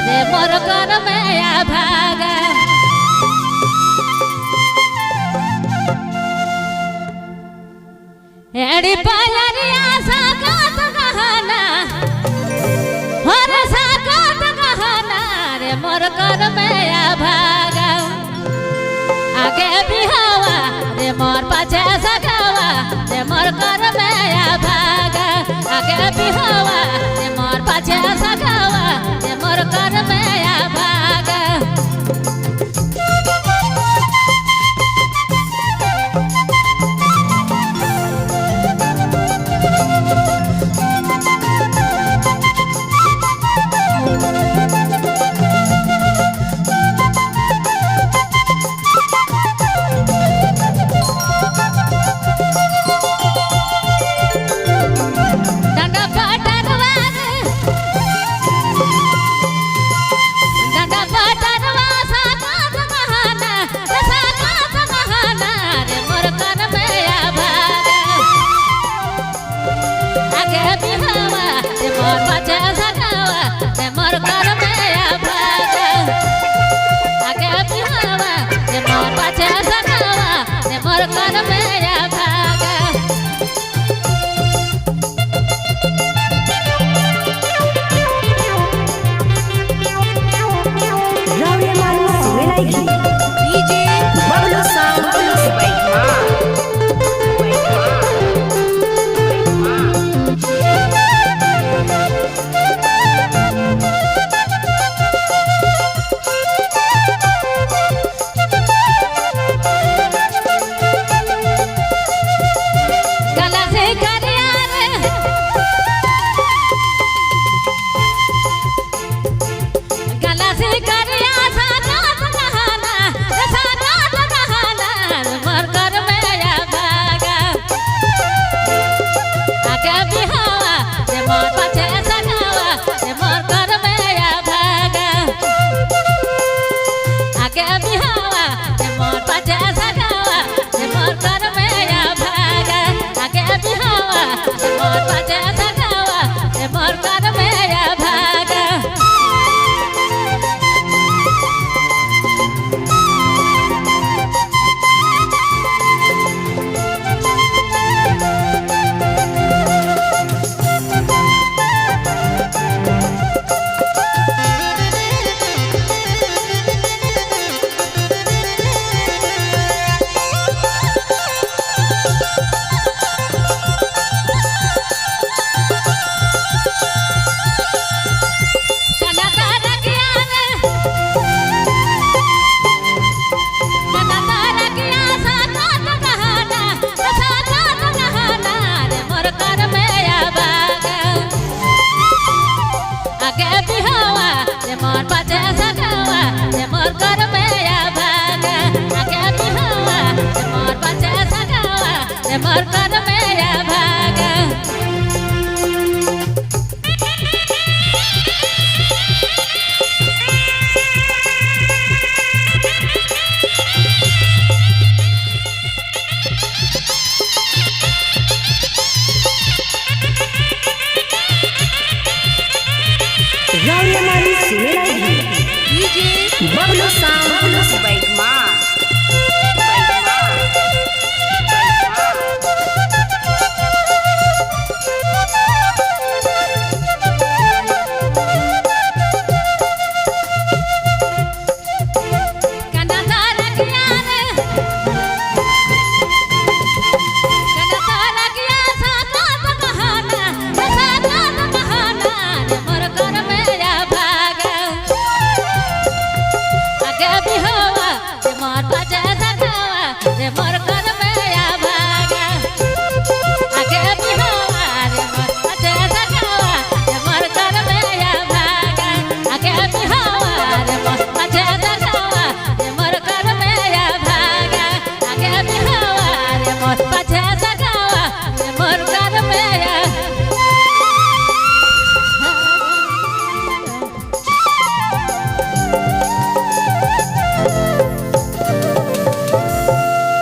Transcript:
रे मोर कर में भागा एड़ी पायरिया साकत गहना हर साकत गहना रे मोर कर में भागा आगे भी हवा रे मोर पाछे सगावा रे मोर कर में भागा आगे भी हवा रे मोर पाछे सगावा रे मोर कर में भागा मोर कर में भागा हमारी सुने लगी बबलू साउंड बाइक माँ पाछे